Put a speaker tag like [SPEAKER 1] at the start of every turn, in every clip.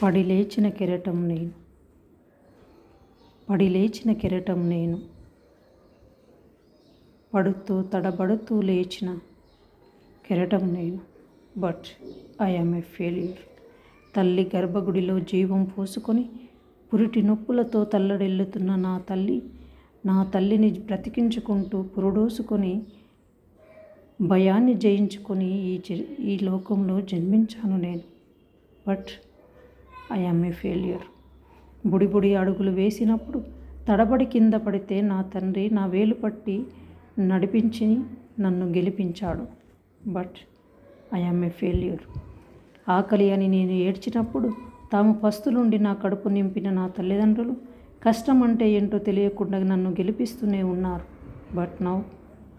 [SPEAKER 1] పడి లేచిన కెరటం నేను, పడి లేచిన కెరటం నేను, పడుతూ తడబడుతూ లేచిన కెరటం నేను. But I am a failure. తల్లి గర్భగుడిలో జీవం పోసుకొని పురిటి నొప్పులతో తల్లడిల్లుతున్న నా తల్లిని బ్రతికించుకుంటూ పురుడోసుకొని భయాన్ని జయించుకొని ఈ లోకంలో జన్మించాను నేను. But I am a failure. బుడి అడుగులు వేసినప్పుడు తడబడి కింద పడితే నా తండ్రి నా వేలు పట్టి నడిపించి నన్ను గెలిపించాడు. But I am a failure. ఆకలి అని నేను ఏడ్చినప్పుడు తాము పస్తులుండి నా కడుపు నింపిన నా తల్లిదండ్రులు కష్టం అంటే ఏంటో తెలియకుండా నన్ను గెలిపిస్తూనే ఉన్నారు. But now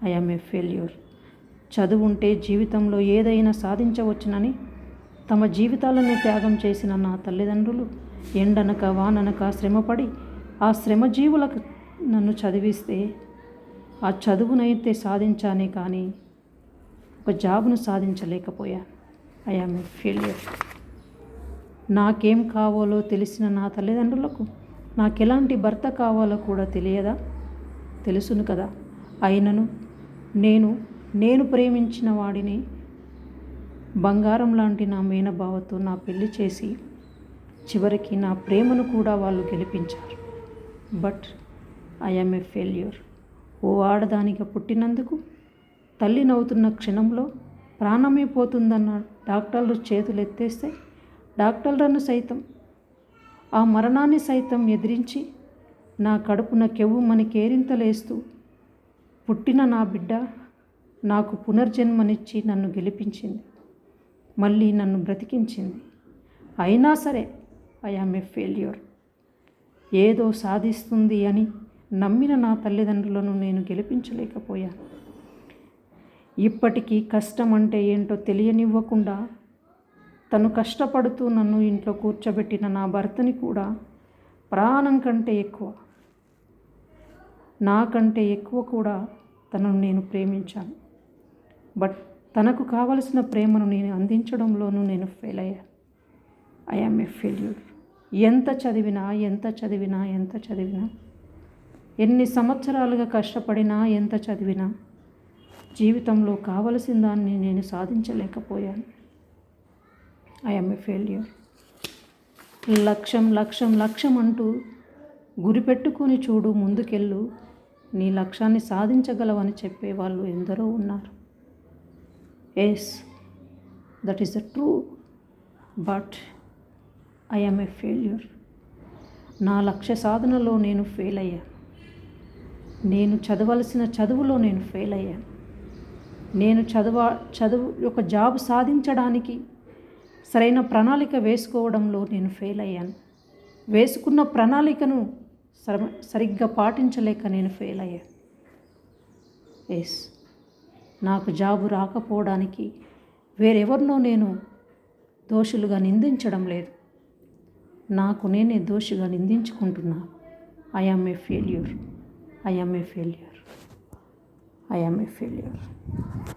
[SPEAKER 1] I am a failure. చదువుంటే జీవితంలో ఏదైనా సాధించవచ్చునని తమ జీవితాలను త్యాగం చేసిన నా తల్లిదండ్రులు ఎండనక వాననక శ్రమపడి ఆ శ్రమజీవులకు నన్ను చదివిస్తే ఆ చదువునైతే సాధించానే కానీ ఒక జాబ్ను సాధించలేకపోయాను. I am a failure. నాకేం కావాలో తెలిసిన నా తల్లిదండ్రులకు నాకెలాంటి భర్త కావాలో కూడా తెలియదా? తెలుసును కదా. అయినను నేను ప్రేమించిన వాడిని బంగారం లాంటి నా మేనబావతో నా పెళ్లి చేసి చివరికి నా ప్రేమను కూడా వాళ్ళు గెలిపించారు. But I am a failure. ఓ ఆడదానిగా పుట్టినందుకు తల్లి నవ్వుతున్న క్షణంలో ప్రాణమే పోతుందన్న డాక్టర్లు చేతులు ఎత్తేస్తే డాక్టర్లను సైతం ఆ మరణాన్ని సైతం ఎదిరించి నా కడుపున కెవ్వుమని కేరింతలేస్తూ పుట్టిన నా బిడ్డ నాకు పునర్జన్మనిచ్చి నన్ను గెలిపించింది, మళ్ళీ నన్ను బ్రతికించింది. అయినా సరే ఐ యామ్ ఏ ఫెయిల్యూర్. ఏదో సాధిస్తుంది అని నమ్మిన నా తల్లిదండ్రులను నేను గెలిపించలేకపోయాను. ఇప్పటికీ కష్టం అంటే ఏంటో తెలియనివ్వకుండా తను కష్టపడుతూ నన్ను ఇంట్లో కూర్చోబెట్టిన నా భర్తని కూడా ప్రాణం కంటే ఎక్కువ, నాకంటే ఎక్కువ కూడా తనను నేను ప్రేమించాను. బట్ తనకు కావలసిన ప్రేమను నేను అందించడంలోనూ నేను ఫెయిల్ అయ్యాను. I am a failure. ఎంత చదివినా ఎన్ని సంవత్సరాలుగా కష్టపడినా ఎంత చదివినా జీవితంలో కావలసిన దాన్ని నేను సాధించలేకపోయాను. I am a failure. లక్ష్యం అంటూ గురి పెట్టుకొని చూడు, ముందుకెళ్ళు, నీ లక్ష్యాన్ని సాధించగలవని చెప్పేవాళ్ళు ఎందరో ఉన్నారు. Yes, that is the true. But I am a failure. నా లక్ష్య సాధనలో నేను ఫెయిల్ అయ్యాను. నేను చదవలసిన చదువులో నేను ఫెయిల్ అయ్యాను. నేను చదువు ఒక జాబ్ సాధించడానికి సరైన ప్రణాళిక వేసుకోవడంలో నేను ఫెయిల్ అయ్యాను. వేసుకున్న ప్రణాళికను సరిగ్గా పాటించలేక నేను ఫెయిల్ అయ్యాను. ఎస్, నాకు జాబు రాకపోవడానికి వేరెవరినో నేను దోషులుగా నిందించడం లేదు, నాకు నేనే దోషిగా నిందించుకుంటున్నా. I am a failure. I am a failure. I am a failure.